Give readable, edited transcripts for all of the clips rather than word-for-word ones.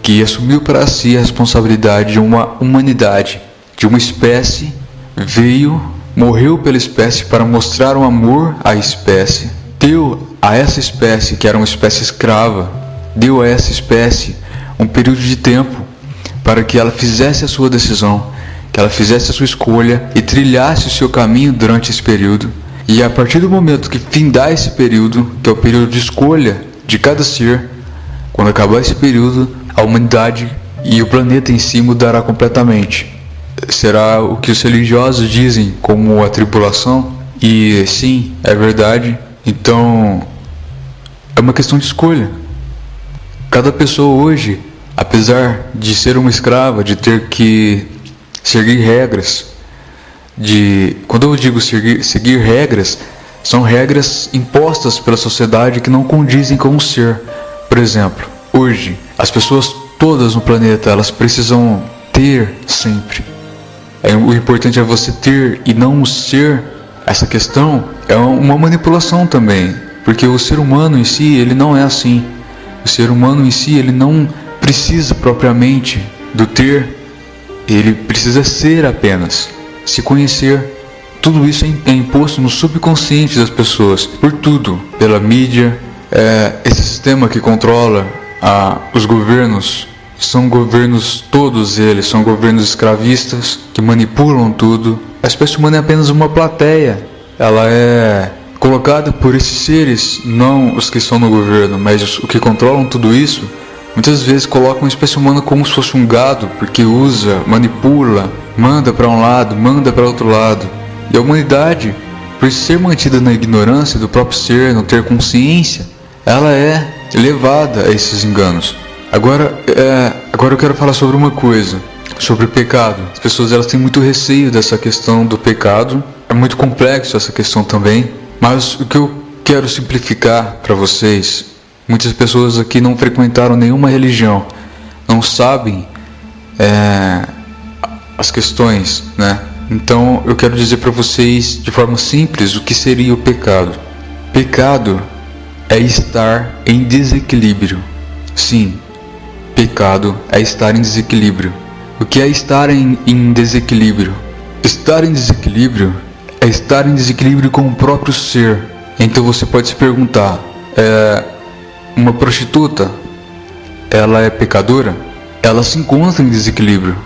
que assumiu para si a responsabilidade de uma humanidade, de uma espécie, veio, morreu pela espécie para mostrar o amor à espécie, deu a essa espécie, que era uma espécie escrava, deu a essa espécie um período de tempo para que ela fizesse a sua decisão, que ela fizesse a sua escolha e trilhasse o seu caminho durante esse período. E a partir do momento que findar esse período, que é o período de escolha de cada ser, quando acabar esse período, a humanidade e o planeta em si mudará completamente. Será o que os religiosos dizem como a tribulação, e sim, é verdade. Então, é uma questão de escolha. Cada pessoa hoje, apesar de ser uma escrava, de ter que seguir regras, quando eu digo seguir regras, são regras impostas pela sociedade que não condizem com o ser. Por exemplo, hoje, as pessoas todas no planeta, elas precisam ter sempre. O importante é você ter e não o ser. Essa questão é uma manipulação também, porque o ser humano em si, ele não é assim. O ser humano em si, ele não precisa propriamente do ter, ele precisa ser apenas, se conhecer. Tudo isso é imposto no subconsciente das pessoas, por tudo, pela mídia. Esse sistema que controla os governos, são governos, todos eles são governos escravistas, que manipulam tudo. A espécie humana é apenas uma plateia, ela é colocada por esses seres, não os que estão no governo, mas os que controlam tudo isso. Muitas vezes colocam a espécie humana como se fosse um gado, porque usa, manipula, manda para um lado, manda para outro lado. E a humanidade, por ser mantida na ignorância do próprio ser, não ter consciência, ela é levada a esses enganos. Agora eu quero falar sobre uma coisa, sobre o pecado. As pessoas elas têm muito receio dessa questão do pecado. É muito complexo essa questão também, mas o que eu quero simplificar para vocês, muitas pessoas aqui não frequentaram nenhuma religião, não sabem as questões, né? Então eu quero dizer para vocês de forma simples o que seria o pecado. Pecado é estar em desequilíbrio. Sim, pecado é estar em desequilíbrio. O que é estar em desequilíbrio? Estar em desequilíbrio é estar em desequilíbrio com o próprio ser. Então você pode se perguntar, uma prostituta, ela é pecadora? Ela se encontra em desequilíbrio.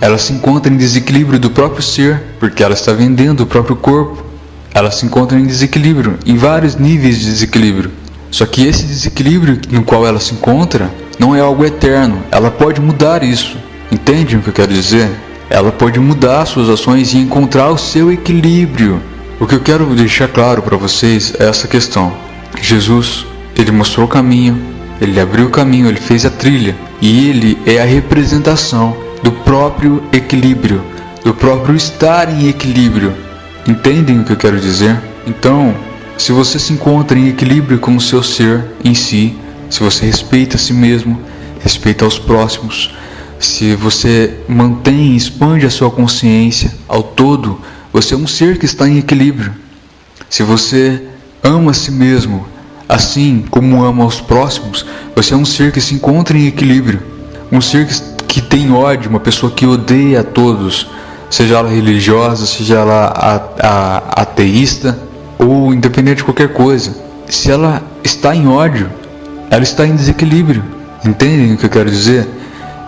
Ela se encontra em desequilíbrio do próprio ser, porque ela está vendendo o próprio corpo. Ela se encontra em desequilíbrio, em vários níveis de desequilíbrio. Só que esse desequilíbrio no qual ela se encontra não é algo eterno. Ela pode mudar isso. Entende o que eu quero dizer? Ela pode mudar suas ações e encontrar o seu equilíbrio. O que eu quero deixar claro para vocês é essa questão. Jesus, ele mostrou o caminho, ele abriu o caminho, ele fez a trilha. E ele é a representação do próprio equilíbrio, do próprio estar em equilíbrio. Entendem o que eu quero dizer? Então, se você se encontra em equilíbrio com o seu ser em si, se você respeita a si mesmo, respeita aos próximos, se você mantém e expande a sua consciência ao todo, você é um ser que está em equilíbrio. Se você ama a si mesmo, assim como ama os próximos, você é um ser que se encontra em equilíbrio. Um ser que tem ódio, uma pessoa que odeia a todos, seja ela religiosa, seja ela ateísta, ou independente de qualquer coisa. Se ela está em ódio, ela está em desequilíbrio. Entendem o que eu quero dizer?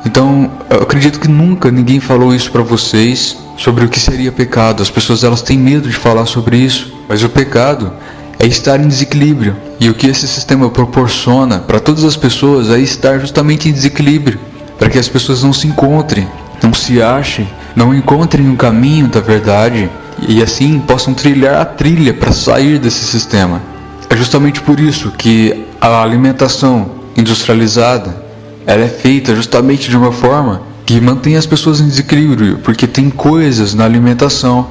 Então, eu acredito que nunca ninguém falou isso para vocês sobre o que seria pecado. As pessoas elas têm medo de falar sobre isso, mas o pecado é estar em desequilíbrio. E o que esse sistema proporciona para todas as pessoas é estar justamente em desequilíbrio, para que as pessoas não se encontrem, não se achem, não encontrem um caminho da verdade e assim possam trilhar a trilha para sair desse sistema. É justamente por isso que a alimentação industrializada ela é feita justamente de uma forma que mantém as pessoas em desequilíbrio, porque tem coisas na alimentação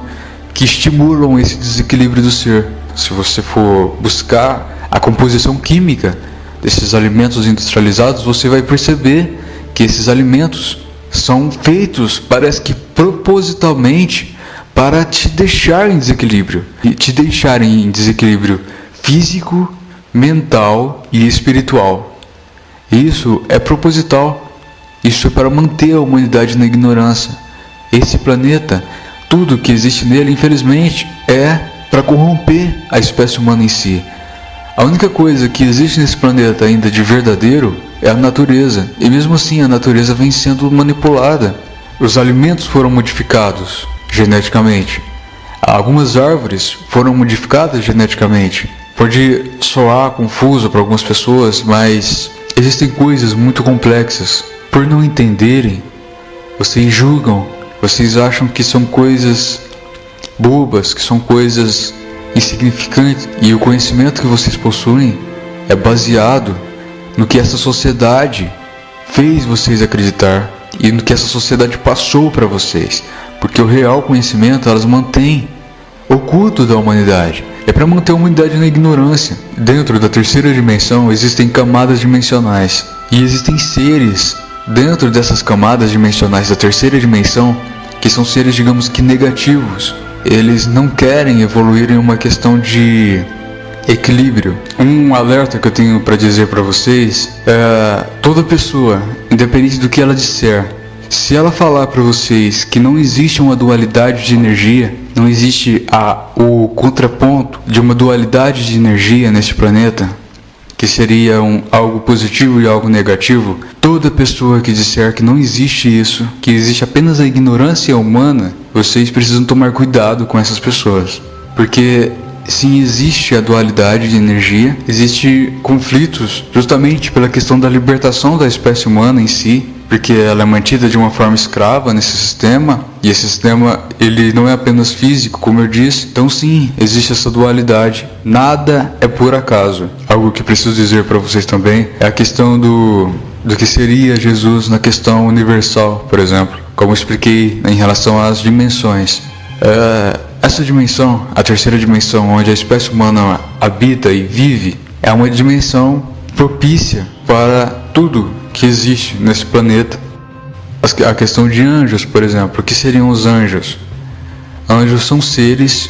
que estimulam esse desequilíbrio do ser. Se você for buscar a composição química desses alimentos industrializados, você vai perceber que esses alimentos são feitos, parece que propositalmente, para te deixar em desequilíbrio, e te deixar em desequilíbrio físico, mental e espiritual. Isso é proposital. Isso é para manter a humanidade na ignorância. Esse planeta, tudo que existe nele, infelizmente, é para corromper a espécie humana em si. A única coisa que existe nesse planeta ainda de verdadeiro é a natureza. E mesmo assim a natureza vem sendo manipulada. Os alimentos foram modificados geneticamente. Algumas árvores foram modificadas geneticamente. Pode soar confuso para algumas pessoas, mas existem coisas muito complexas. Por não entenderem, vocês julgam, vocês acham que são coisas bobas, que são coisas insignificantes. E o conhecimento que vocês possuem é baseado no que essa sociedade fez vocês acreditar e no que essa sociedade passou para vocês. Porque o real conhecimento elas mantêm oculto da humanidade. É para manter a humanidade na ignorância. Dentro da terceira dimensão existem camadas dimensionais. E existem seres dentro dessas camadas dimensionais da terceira dimensão que são seres, digamos que negativos. Eles não querem evoluir em uma questão de equilíbrio. Um alerta que eu tenho para dizer para vocês é: toda pessoa, independente do que ela disser, se ela falar para vocês que não existe uma dualidade de energia, não existe o contraponto de uma dualidade de energia neste planeta, que seria algo positivo e algo negativo, toda pessoa que disser que não existe isso, que existe apenas a ignorância humana, vocês precisam tomar cuidado com essas pessoas. Porque sim, existe a dualidade de energia, existe conflitos justamente pela questão da libertação da espécie humana em si, porque ela é mantida de uma forma escrava nesse sistema, e esse sistema ele não é apenas físico, como eu disse. Então sim, existe essa dualidade, nada é por acaso. Algo que preciso dizer para vocês também é a questão do que seria Jesus na questão universal, por exemplo, como eu expliquei em relação às dimensões. Essa dimensão, a terceira dimensão, onde a espécie humana habita e vive, é uma dimensão propícia para tudo que existe nesse planeta. A questão de anjos, por exemplo, o que seriam os anjos? Anjos são seres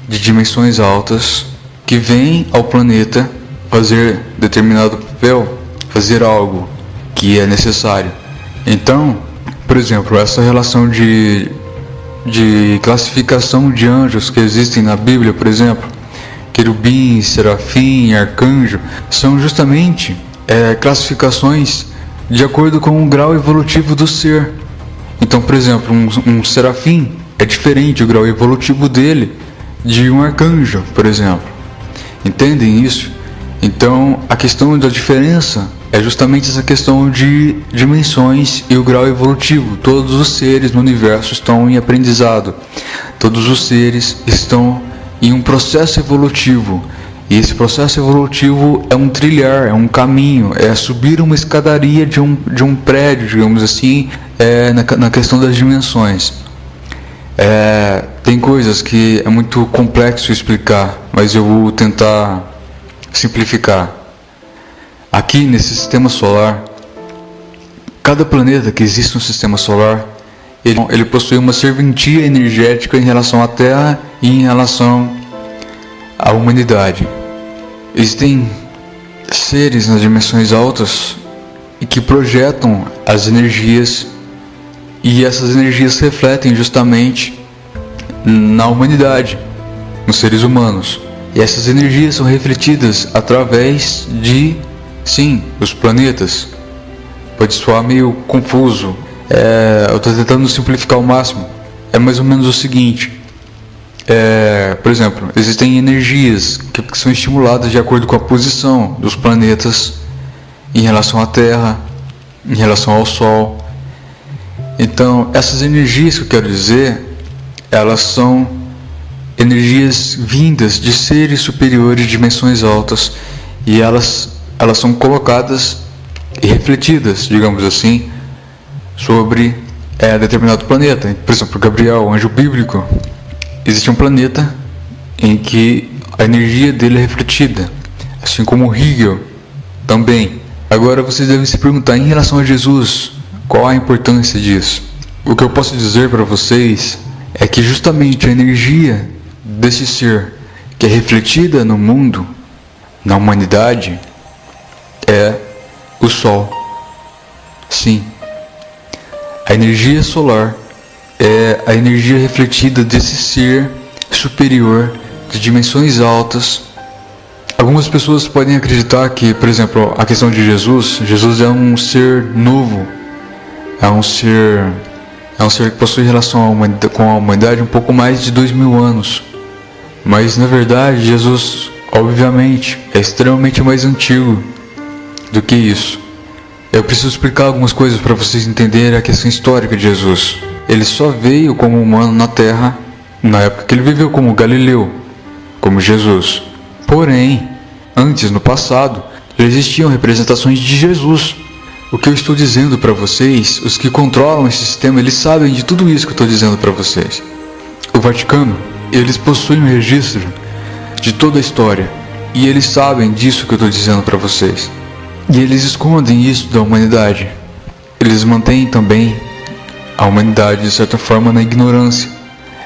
de dimensões altas que vêm ao planeta fazer determinado papel, fazer algo que é necessário. Então, por exemplo, essa relação de classificação de anjos que existem na Bíblia, por exemplo, querubim, serafim, arcanjo, são justamente classificações de acordo com o grau evolutivo do ser. Então, por exemplo, um serafim é diferente o grau evolutivo dele de um arcanjo, por exemplo. Entendem isso? Então, a questão da diferença é justamente essa questão de dimensões e o grau evolutivo. Todos os seres no universo estão em aprendizado. Todos os seres estão em um processo evolutivo. E esse processo evolutivo é um trilhar, é um caminho, é subir uma escadaria de um prédio, digamos assim, na questão das dimensões. Tem coisas que é muito complexo explicar, mas eu vou tentar simplificar. Aqui nesse sistema solar, cada planeta que existe no sistema solar, ele possui uma serventia energética em relação à Terra e em relação à humanidade. Existem seres nas dimensões altas e que projetam as energias, e essas energias refletem justamente na humanidade, nos seres humanos. E essas energias são refletidas através de, sim, os planetas. Pode soar meio confuso. Eu estou tentando simplificar ao máximo. É mais ou menos o seguinte. Por exemplo, existem energias que são estimuladas de acordo com a posição dos planetas em relação à Terra, em relação ao Sol. Então, essas energias que eu quero dizer, elas são energias vindas de seres superiores de dimensões altas, e elas são colocadas e refletidas, digamos assim, sobre determinado planeta. Por exemplo, Gabriel, o anjo bíblico, existe um planeta em que a energia dele é refletida, assim como Hegel também. Agora vocês devem se perguntar, em relação a Jesus, qual a importância disso? O que eu posso dizer para vocês é que justamente a energia desse ser que é refletida no mundo, na humanidade, é o Sol. Sim, a energia solar é a energia refletida desse ser superior de dimensões altas. Algumas pessoas podem acreditar que, por exemplo, a questão de Jesus é um ser novo, é um ser que possui relação com a humanidade um pouco mais de 2000 anos. Mas na verdade Jesus, obviamente, é extremamente mais antigo do que isso. Eu preciso explicar algumas coisas para vocês entenderem a questão histórica de Jesus. Ele só veio como humano na Terra na época que ele viveu como Galileu, como Jesus. Porém, antes, no passado, já existiam representações de Jesus. O que eu estou dizendo para vocês, os que controlam esse sistema, eles sabem de tudo isso que eu estou dizendo para vocês. O Vaticano, eles possuem um registro de toda a história, e eles sabem disso que eu estou dizendo para vocês. E eles escondem isso da humanidade. Eles mantêm também a humanidade, de certa forma, na ignorância.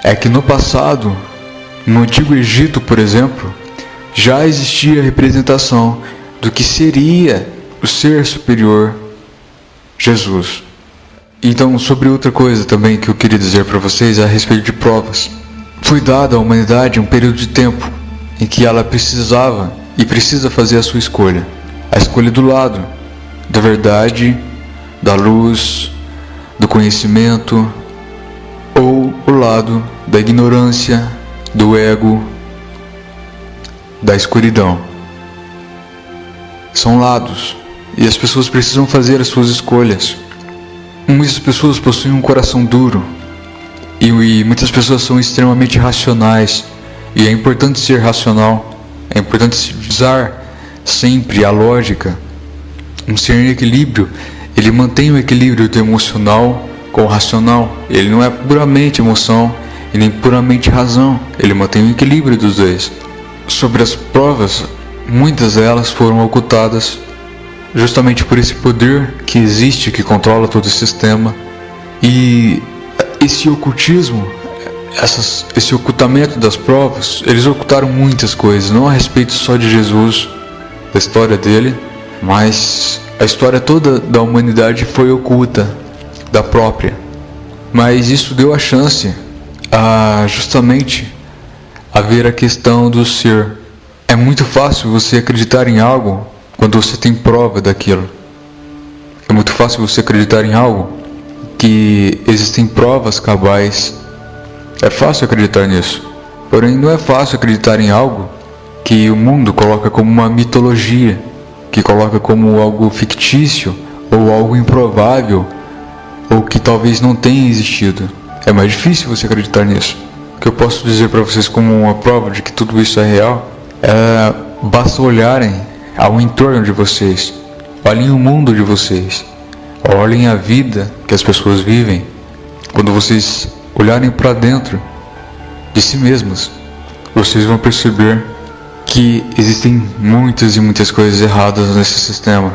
É que no passado, no Antigo Egito, por exemplo, já existia a representação do que seria o ser superior, Jesus. Então, sobre outra coisa também que eu queria dizer para vocês é a respeito de provas. Foi dado à humanidade um período de tempo em que ela precisava e precisa fazer a sua escolha. A escolha do lado da verdade, da luz, do conhecimento, ou o lado da ignorância, do ego, da escuridão. São lados, e as pessoas precisam fazer as suas escolhas. Muitas pessoas possuem um coração duro, e muitas pessoas são extremamente racionais, e é importante ser racional, é importante usar sempre a lógica. Um ser em equilíbrio, ele mantém o equilíbrio do emocional com o racional. Ele não é puramente emoção e nem puramente razão, ele mantém o equilíbrio dos dois. Sobre as provas, muitas delas foram ocultadas justamente por esse poder que existe, que controla todo o sistema. E esse ocultismo, esse ocultamento das provas, eles ocultaram muitas coisas, não a respeito só de Jesus, da história dele, mas a história toda da humanidade foi oculta, da própria. Mas isso deu a chance a justamente a ver a questão do ser. É muito fácil você acreditar em algo quando você tem prova daquilo. É muito fácil você acreditar em algo que existem provas cabais. É fácil acreditar nisso. Porém, não é fácil acreditar em algo que o mundo coloca como uma mitologia, que coloca como algo fictício, ou algo improvável, ou que talvez não tenha existido. É mais difícil você acreditar nisso. O que eu posso dizer para vocês como uma prova de que tudo isso é real, basta olharem ao entorno de vocês, olhem o mundo de vocês, olhem a vida que as pessoas vivem. Quando vocês olharem para dentro de si mesmos, vocês vão perceber que existem muitas e muitas coisas erradas nesse sistema.